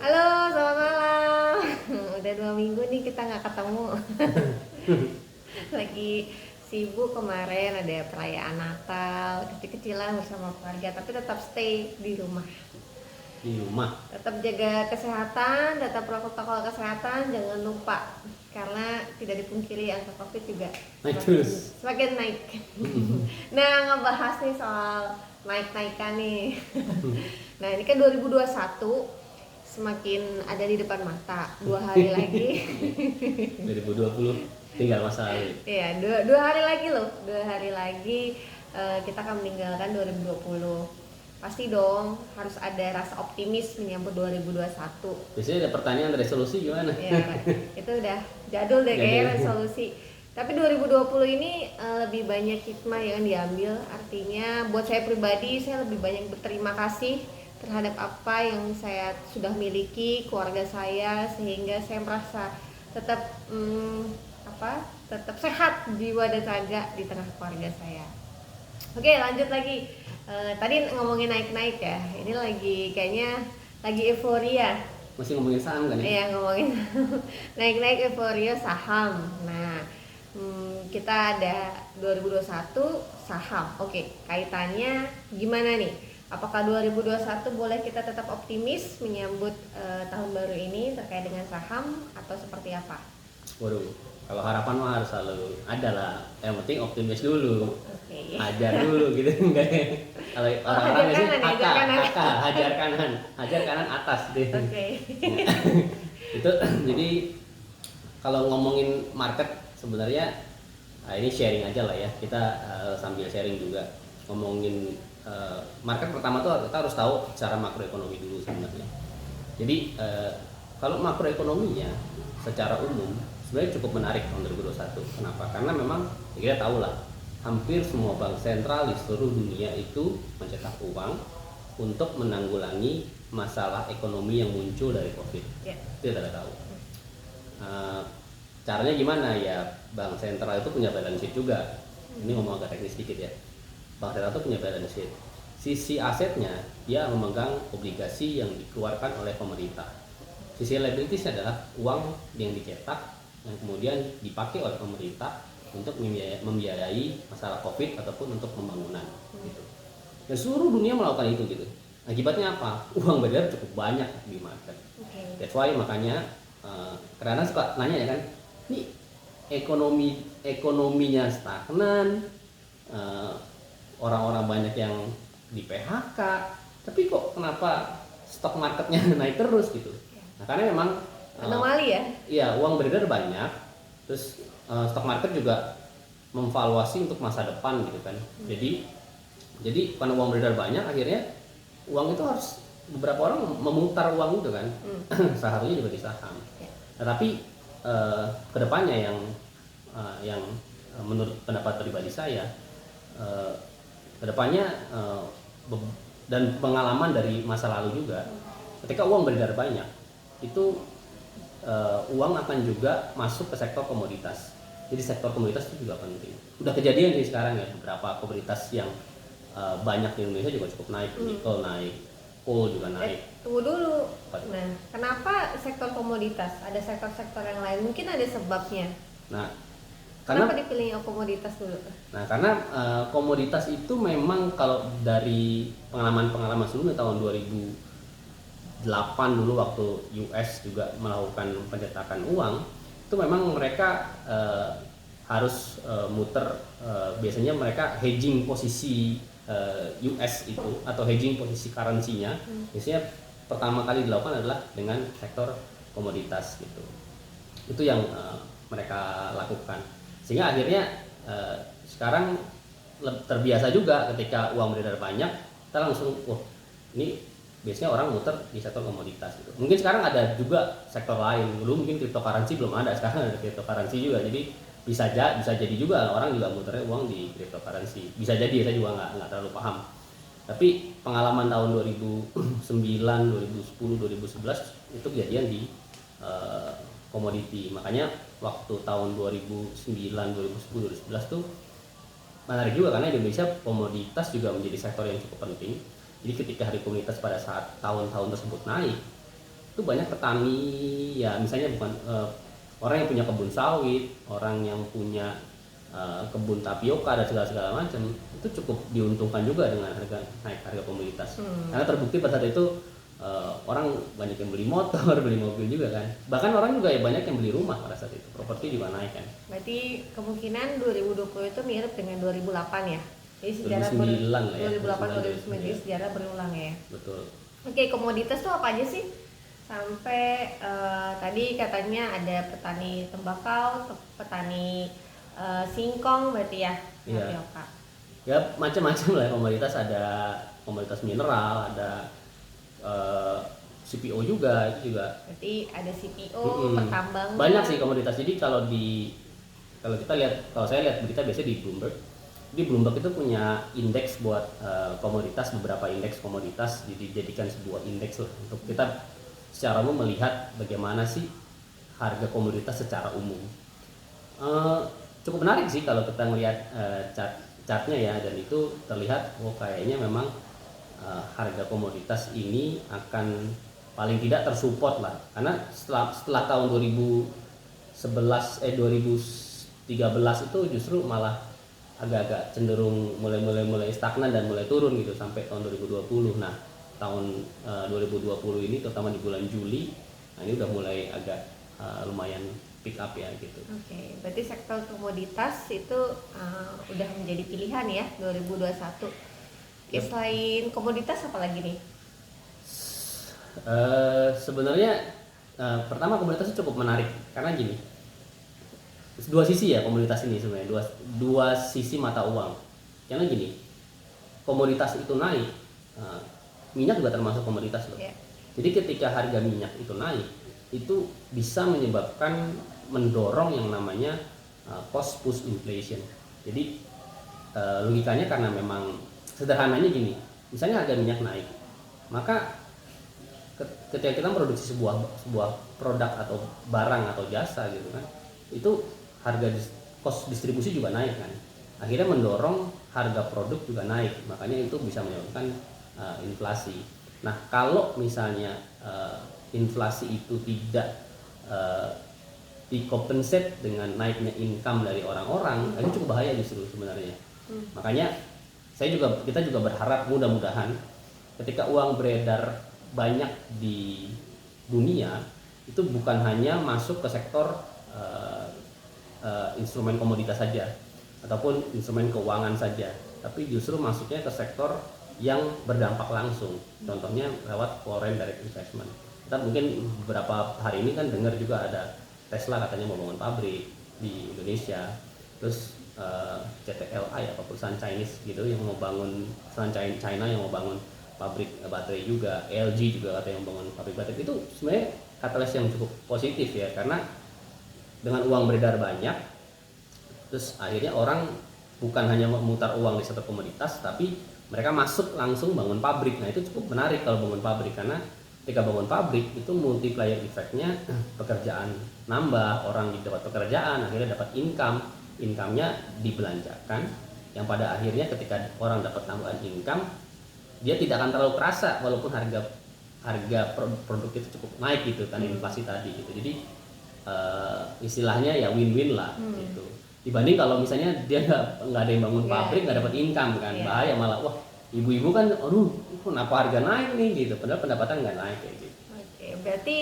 Halo, selamat malam. Udah 2 minggu nih kita nggak ketemu. Lagi sibuk kemarin ada perayaan Natal, kecil-kecilan bersama keluarga, tapi tetap stay di rumah. Di rumah. Tetap jaga kesehatan, tetap protokol kesehatan, jangan lupa. Karena tidak dipungkiri angka COVID juga Naik semakin, terus. semakin naik. Nah, ngebahas nih soal naik-naikan nih. Nah, ini kan 2021 semakin ada di depan mata. 2 hari lagi. 2020 tinggal masa lalu. Iya, dua hari lagi loh. 2 hari lagi kita akan meninggalkan 2020. Pasti dong harus ada rasa optimis menyambut 2021. Biasanya ada pertanyaan resolusi gimana? Ya, itu udah jadul deh kayaknya resolusi. Tapi 2020 ini lebih banyak hikmah yang diambil. Artinya buat saya pribadi, saya lebih banyak berterima kasih terhadap apa yang saya sudah miliki, keluarga saya, sehingga saya merasa tetap tetap sehat jiwa dan raga di tengah keluarga saya. Oke, lanjut lagi. Tadi ngomongin naik-naik ya. Ini lagi kayaknya lagi euforia. Masih ngomongin saham kan ya? Iya, ngomongin naik-naik euforia saham. Nah, kita ada 2021 saham. Oke, kaitannya gimana nih? Apakah 2021 boleh kita tetap optimis menyambut tahun baru ini terkait dengan saham atau seperti apa? Waduh, kalau harapan mah harus selalu ada lah. Yang penting optimis dulu. Oke. Hajar dulu gitu enggak ya? Kalau orang-orang hajar sih kanan, hajar kanan. hajar kanan atas deh. Oke. Itu jadi kalau ngomongin market sebenarnya ini sharing aja lah ya. Kita sambil sharing juga ngomongin market. Pertama tuh kita harus tahu secara makroekonomi dulu sebenarnya. Jadi kalau makroekonominya secara umum sebenarnya cukup menarik tahun 2021. Kenapa? Karena memang kita tahu lah, hampir semua bank sentral di seluruh dunia itu mencetak uang untuk menanggulangi masalah ekonomi yang muncul dari COVID. Ya. Itu kita tahu. Caranya gimana ya? Bank sentral itu punya balance sheet juga. Ini ngomong agak teknis sedikit ya. Bank sentral itu punya balance sheet. Sisi asetnya dia memegang obligasi yang dikeluarkan oleh pemerintah. Sisi liabilitiesnya adalah uang yang dicetak yang kemudian dipakai oleh pemerintah untuk membiayai masalah COVID ataupun untuk pembangunan gitu. Dan seluruh dunia melakukan itu gitu. Akibatnya apa? Uang beredar cukup banyak di market. That's why makanya kadang suka nanya ya kan, ini ekonominya stagnan, orang-orang banyak yang di PHK, tapi kok kenapa stok marketnya naik terus gitu? Nah, karena memang anomali ya? Iya, uang beredar banyak, terus stock market juga memvaluasi untuk masa depan gitu kan. Jadi karena uang beredar banyak, akhirnya uang itu harus beberapa orang memutar uang itu kan. Salah satunya juga di saham. Nah, tapi kedepannya yang menurut pendapat pribadi saya, kedepannya dan pengalaman dari masa lalu juga, ketika uang beredar banyak, itu uang akan juga masuk ke sektor komoditas. Jadi sektor komoditas itu juga penting. Udah kejadian sih sekarang ya, beberapa komoditas yang banyak di Indonesia juga cukup naik, nikel naik, coal juga naik. Tunggu dulu. Nah, kenapa sektor komoditas? Ada sektor-sektor yang lain? Mungkin ada sebabnya. Nah, Kenapa dipilihnya komoditas dulu? Nah, karena komoditas itu memang kalau dari pengalaman sebelumnya tahun 2008 dulu waktu US juga melakukan pencetakan uang, itu memang mereka harus muter, biasanya mereka hedging posisi US itu atau hedging posisi currency-nya. Biasanya pertama kali dilakukan adalah dengan sektor komoditas gitu. Itu yang mereka lakukan. Sehingga akhirnya sekarang terbiasa juga ketika uang beredar banyak, kita langsung ini biasanya orang muter di sektor komoditas gitu. Mungkin sekarang ada juga sektor lain, dulu mungkin cryptocurrency belum ada, sekarang ada cryptocurrency juga, jadi bisa jadi juga orang juga muternya uang di cryptocurrency, bisa jadi, saya juga nggak terlalu paham. Tapi pengalaman tahun 2009, 2010, 2011 itu kejadian di komoditi. Makanya waktu tahun 2009, 2010, 2011 tuh menarik juga karena Indonesia komoditas juga menjadi sektor yang cukup penting. Jadi ketika hari komunitas pada saat tahun-tahun tersebut naik, itu banyak petani ya, misalnya bukan orang yang punya kebun sawit, orang yang punya kebun tapioka dan segala macam, itu cukup diuntungkan juga dengan naik harga komoditas. Karena terbukti pada saat itu orang banyak yang beli motor, beli mobil juga kan. Bahkan orang juga ya banyak yang beli rumah pada saat itu. Properti juga naik kan. Berarti kemungkinan 2020 itu mirip dengan 2008 ya. Jadi sejarah 2009 lah ya. 2008 2009 jadi sejarah berulang ya. Betul. Oke, komoditas tuh apa aja sih? Sampai tadi katanya ada petani tembakau, petani singkong berarti ya. Iya. Tapioka. Ya macam-macam lah komoditas, ada komoditas mineral, ada CPO juga, itu juga. Berarti ada CPO, pertambangan. Banyak sih komoditas. Jadi kalau kita lihat, kalau saya lihat berita biasanya di Bloomberg. Di Bloomberg itu punya indeks buat komoditas, beberapa indeks komoditas dijadikan sebuah indeks lah untuk kita secara umum melihat bagaimana sih harga komoditas secara umum. Cukup menarik sih kalau kita melihat chartnya ya, dan itu terlihat kayaknya memang harga komoditas ini akan paling tidak tersupport lah, karena setelah tahun 2013 itu justru malah agak-agak cenderung mulai stagnan dan mulai turun gitu sampai tahun 2020. Nah, tahun 2020 ini terutama di bulan Juli, nah ini udah mulai agak lumayan pick up ya gitu. Oke, berarti sektor komoditas itu udah menjadi pilihan ya 2021. Oke, selain komoditas apa lagi nih? Sebenarnya pertama komoditas itu cukup menarik karena gini, dua sisi ya komoditas ini sebenarnya, dua sisi mata uang. Karena gini, komoditas itu naik, minyak juga termasuk komoditas loh. Yeah. Jadi ketika harga minyak itu naik, itu bisa menyebabkan mendorong yang namanya cost push inflation. Jadi logikanya karena memang sederhananya gini, misalnya harga minyak naik, maka ketika kita memproduksi sebuah produk atau barang atau jasa gitu kan, itu harga cost distribusi juga naik kan, akhirnya mendorong harga produk juga naik, makanya itu bisa menyebabkan inflasi. Nah kalau misalnya inflasi itu tidak dikompensate dengan naiknya income dari orang-orang, itu cukup bahaya justru sebenarnya. Makanya kita juga berharap mudah-mudahan ketika uang beredar banyak di dunia itu bukan hanya masuk ke sektor instrumen komoditas saja ataupun instrumen keuangan saja, tapi justru masuknya ke sektor yang berdampak langsung, contohnya lewat foreign direct investment. Kita mungkin beberapa hari ini kan dengar juga ada Tesla katanya mau bangun pabrik di Indonesia, terus CTLI apa perusahaan Chinese gitu yang mau bangun, perusahaan China yang mau bangun pabrik baterai juga, LG juga katanya yang bangun pabrik baterai. Itu sebenarnya katalis yang cukup positif ya, karena dengan uang beredar banyak, terus akhirnya orang bukan hanya memutar uang di satu komoditas, tapi mereka masuk langsung bangun pabrik. Nah itu cukup menarik kalau bangun pabrik, karena ketika bangun pabrik itu multiplier effect-nya, pekerjaan nambah, orang dapat pekerjaan, akhirnya dapat income-nya dibelanjakan, yang pada akhirnya ketika orang dapat tambahan income, dia tidak akan terlalu kerasa walaupun harga produk itu cukup naik gitu kan, inflasi tadi gitu. Jadi istilahnya ya win-win lah gitu. Dibanding kalau misalnya dia nggak ada yang bangun pabrik, nggak dapat income kan, bahaya malah. Wah, ibu-ibu kan, aduh kenapa harga naik nih gitu, padahal pendapatan nggak naik kayak gitu. Oke, berarti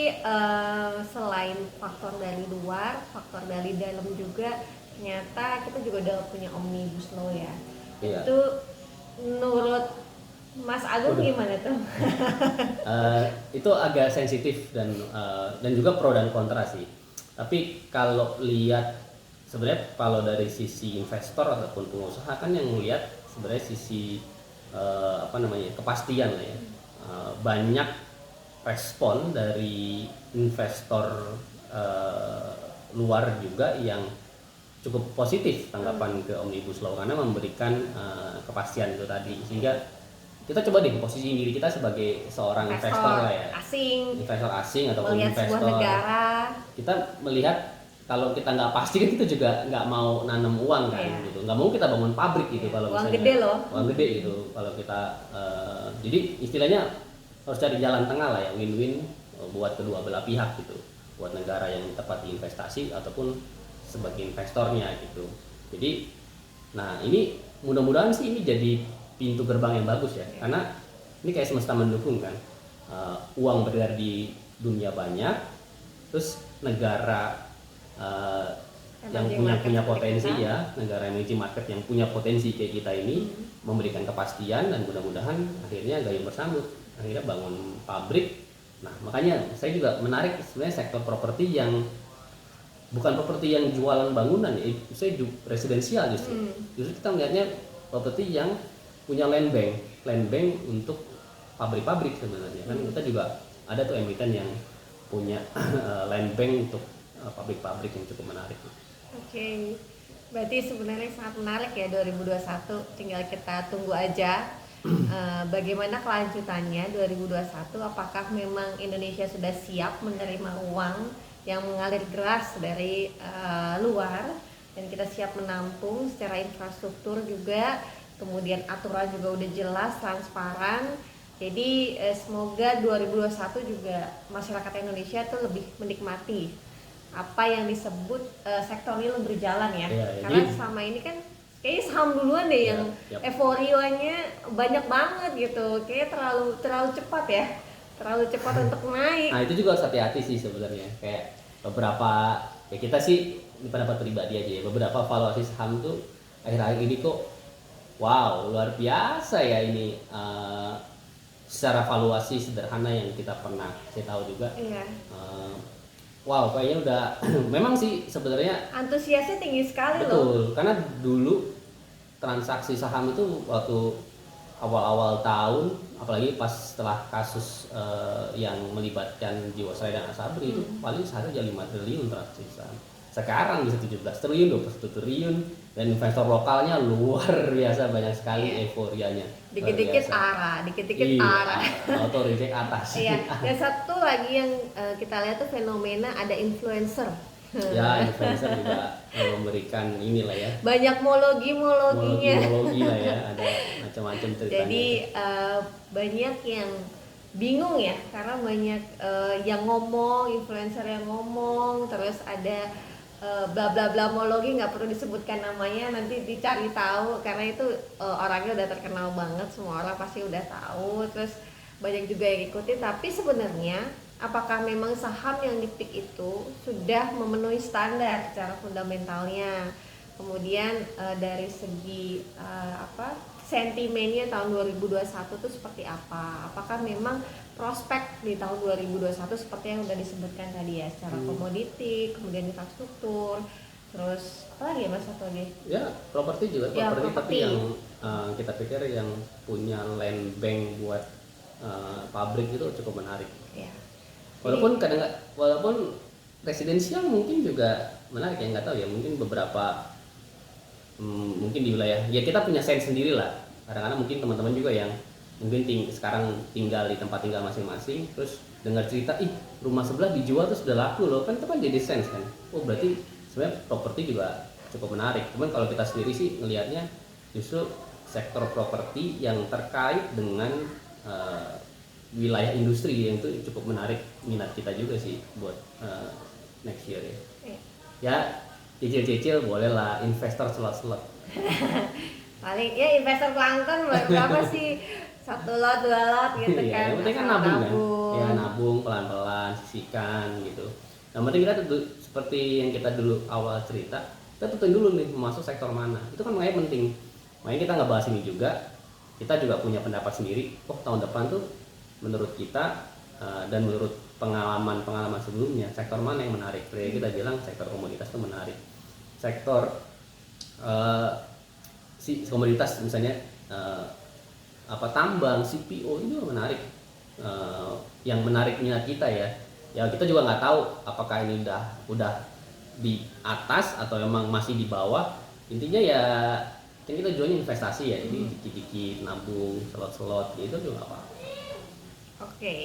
selain faktor dari luar, faktor dari dalam juga, ternyata kita juga udah punya omnibus law ya. Iya. Itu menurut Mas Agung gimana tuh? Itu agak sensitif dan juga pro dan kontra sih. Tapi kalau lihat sebenarnya kalau dari sisi investor ataupun pengusaha kan yang melihat sebenarnya sisi kepastian lah ya. Banyak respon dari investor luar juga yang cukup positif tanggapan ke omnibus law karena memberikan kepastian itu tadi, sehingga kita coba deh posisi diri kita sebagai seorang investor lah ya, investor asing ataupun melihat investor sebuah negara, kita melihat kalau kita nggak pasti kan kita juga nggak mau nanam uang kan, gitu, nggak mau kita bangun pabrik gitu, kalau uang misalnya gede loh, uang gede gitu, kalau kita jadi istilahnya harus cari jalan tengah lah ya, win-win buat kedua belah pihak gitu, buat negara yang tepat di investasi ataupun sebagai investornya gitu. Jadi, nah ini mudah-mudahan sih ini jadi pintu gerbang yang bagus ya, karena ini kayak semesta mendukung kan. Uang beredar di dunia banyak, terus negara yang punya potensi ya, negara emerging market yang punya potensi kayak kita ini memberikan kepastian, dan mudah-mudahan akhirnya gayung bersambut, akhirnya bangun pabrik. Nah makanya saya juga menarik sebenarnya sektor properti yang bukan properti yang jualan bangunan ya, saya residensial justru. Justru kita melihatnya properti yang punya land bank untuk pabrik-pabrik sebenarnya kan. Kita juga ada tuh emiten yang punya land bank untuk pabrik-pabrik yang cukup menarik. Oke, berarti sebenarnya sangat menarik ya 2021. Tinggal kita tunggu aja bagaimana kelanjutannya 2021. Apakah memang Indonesia sudah siap menerima uang yang mengalir deras dari luar, dan kita siap menampung secara infrastruktur juga, kemudian aturan juga udah jelas, transparan. Jadi semoga 2021 juga masyarakat Indonesia tuh lebih menikmati apa yang disebut sektor real berjalan ya. Karena selama ini kan kayaknya saham duluan deh yang euforianya banyak banget gitu. Kayaknya terlalu cepat ya. Terlalu cepat untuk naik. Nah, itu juga harus hati-hati sih sebenarnya. Kayak beberapa ya kita sih ini pendapat pribadi aja ya. Beberapa valuasi saham tuh akhir-akhir ini kok wow, luar biasa ya ini. Secara valuasi sederhana yang kita pernah saya tahu juga. Iya. Wow, kayaknya udah memang sih sebenarnya antusiasnya tinggi sekali. Betul, loh. Karena dulu transaksi saham itu waktu awal-awal tahun, apalagi pas setelah kasus yang melibatkan Jiwasraya dan Asabri itu paling sehari aja 5 triliun transaksi saham. Sekarang bisa 17 triliun, 21 triliun, dan investor lokalnya luar biasa banyak sekali euforianya. Dikit-dikit arah, arah. Auto reject atas. Iya. Dan satu lagi yang kita lihat tuh fenomena ada influencer. Ya, influencer juga memberikan inilah ya. Banyak mologinya. Mologi lah ya, ada macam-macam ceritanya. Jadi banyak yang bingung ya, karena banyak yang ngomong, influencer yang ngomong, terus ada bla bla bla mologi, nggak perlu disebutkan namanya, nanti dicari tahu karena itu orangnya udah terkenal banget, semua orang pasti udah tahu, terus banyak juga yang ikutin. Tapi sebenarnya apakah memang saham yang dipik itu sudah memenuhi standar secara fundamentalnya, kemudian dari segi sentimennya tahun 2021 itu seperti apa, apakah memang prospek di tahun 2021 seperti yang udah disebutkan tadi ya, secara komoditi, kemudian infrastruktur, terus apa lagi ya Mas satu lagi? Ya, properti juga, ya, properti tapi yang kita pikir yang punya land bank buat pabrik itu cukup menarik. Ya. Walaupun residensial mungkin juga menarik ya, nggak tahu ya, mungkin beberapa mungkin di wilayah ya kita punya sense sendiri lah. Kadang-kadang mungkin teman-teman juga yang mungkin sekarang tinggal di tempat tinggal masing-masing, terus dengar cerita rumah sebelah dijual terus udah laku loh, kan itu kan jadi sense kan. Oh berarti sebenarnya properti juga cukup menarik. Cuman kalau kita sendiri sih ngelihatnya justru sektor properti yang terkait dengan wilayah industri yang itu cukup menarik minat kita juga sih buat next year ya. Ya cicil-cicil boleh lah, investor slot-slot. Paling ya investor plankton berapa sih, 1 lot 2 lot gitu kan. Yang penting kan nabung kan, ya nabung pelan-pelan, sisihkan gitu. Yang penting kita seperti yang kita dulu awal cerita, kita tentuin dulu nih mau masuk sektor mana. Itu kan makanya penting. Makanya kita nggak bahas ini juga. Kita juga punya pendapat sendiri. Oh tahun depan tuh menurut kita dan menurut pengalaman sebelumnya sektor mana yang menarik. Kayak kita bilang sektor komoditas itu menarik. Sektor komoditas misalnya tambang, CPO itu menarik. Yang menarik minat kita ya. Ya kita juga nggak tahu apakah ini udah di atas atau emang masih di bawah. Intinya ya kan kita jualnya investasi ya, jadi dikit-dikit nabung, slot-slot gitu juga apa. Oke,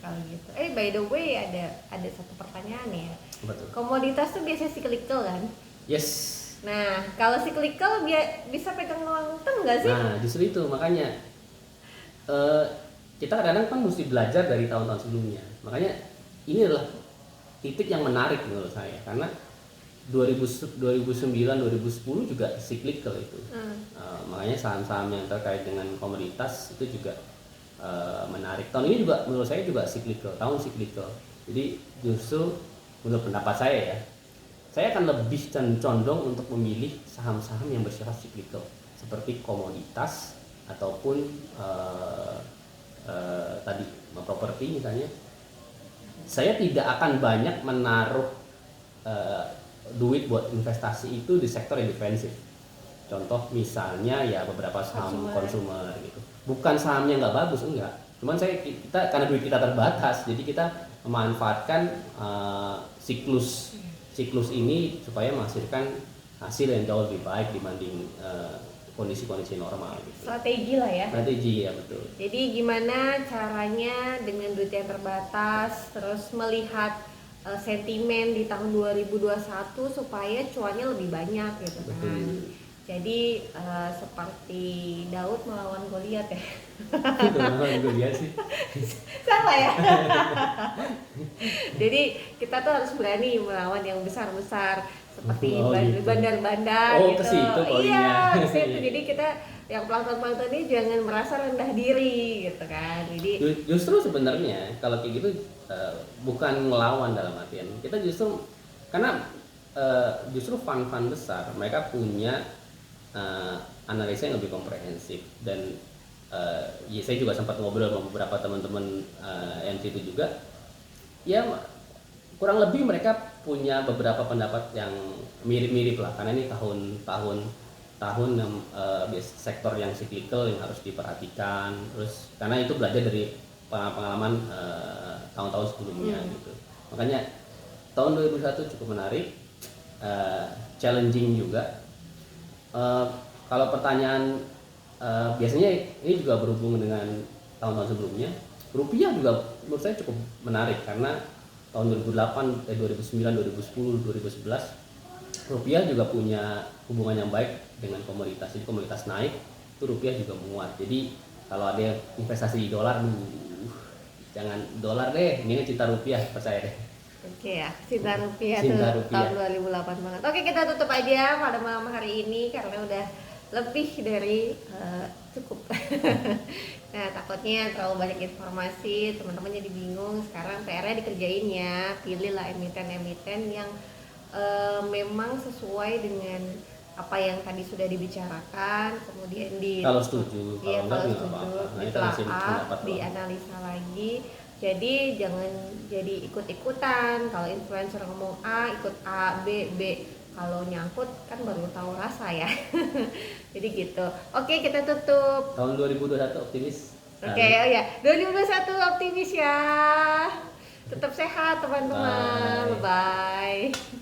kalau gitu. By the way ada satu pertanyaan ya. Betul. Komoditas tuh biasanya cyclical kan? Yes. Nah, kalau cyclical bisa pegang long term nggak sih? Nah, justru itu makanya kita kadang-kadang kan mesti belajar dari tahun-tahun sebelumnya. Makanya ini adalah titik yang menarik menurut saya karena 2009 2010 juga cyclical itu. Makanya saham-saham yang terkait dengan komoditas itu juga menarik. Tahun ini juga menurut saya juga cyclical, tahun cyclical. Jadi justru menurut pendapat saya akan lebih condong untuk memilih saham-saham yang bersifat cyclical seperti komoditas ataupun tadi properti misalnya. Saya tidak akan banyak menaruh duit buat investasi itu di sektor yang defensif. Contoh misalnya ya beberapa saham konsumer gitu. Bukan sahamnya nggak bagus, enggak. Cuman kita karena duit kita terbatas, jadi kita memanfaatkan siklus ini supaya menghasilkan hasil yang jauh lebih baik dibanding kondisi-kondisi normal gitu. Strategi lah ya. Strategi ya betul. Jadi gimana caranya dengan duit yang terbatas terus melihat sentimen di tahun 2021 supaya cuannya lebih banyak gitu kan. Betul. Jadi seperti Daud melawan Goliat ya. Melawan Goliat sih. Salah ya. Jadi kita tuh harus berani melawan yang besar-besar seperti Gitu. bandar-bandar Oh, gitu. ke situ poinnya. Iya, ke situ. Jadi kita yang plankton-plankton ini jangan merasa rendah diri gitu kan. Jadi justru sebenarnya kalau kayak gitu bukan melawan dalam artian kita justru karena justru fund-fund besar mereka punya analisa yang lebih komprehensif dan ya saya juga sempat ngobrol sama beberapa teman-teman MC itu juga ya kurang lebih mereka punya beberapa pendapat yang mirip-mirip lah karena ini tahun yang sektor yang cyclical yang harus diperhatikan terus karena itu belajar dari pengalaman tahun-tahun sebelumnya gitu. Makanya tahun 2001 cukup menarik, challenging juga. Kalau pertanyaan biasanya ini juga berhubung dengan tahun-tahun sebelumnya, rupiah juga menurut saya cukup menarik karena tahun 2008, 2009, 2010, 2011 rupiah juga punya hubungan yang baik dengan komoditas. Jadi komoditas naik, itu rupiah juga menguat. Jadi kalau ada investasi di dolar, jangan dolar deh, ini cinta rupiah, percaya deh. Oke ya, cinta rupiah Cinta tuh rupiah. tahun 2008 banget. Oke, kita tutup aja pada malam hari ini karena udah lebih dari cukup. Nah, takutnya terlalu banyak informasi, teman-teman jadi bingung. Sekarang PR-nya dikerjain ya, pilihlah emiten-emiten yang memang sesuai dengan apa yang tadi sudah dibicarakan, kemudian Kalau setuju, iya, kalau enggak kalau juga setuju, apa-apa. Nah, itu masih ditelaah, pendapat doang. dianalisa lagi. Jadi jangan jadi ikut-ikutan. Kalau influencer ngomong A, ikut A, B, B. Kalau nyangkut kan baru tahu rasa ya. Jadi gitu. Oke, kita tutup. Tahun 2021 optimis. Oke, oh ya. 2021 optimis ya. Tetap sehat teman-teman. Bye. Bye.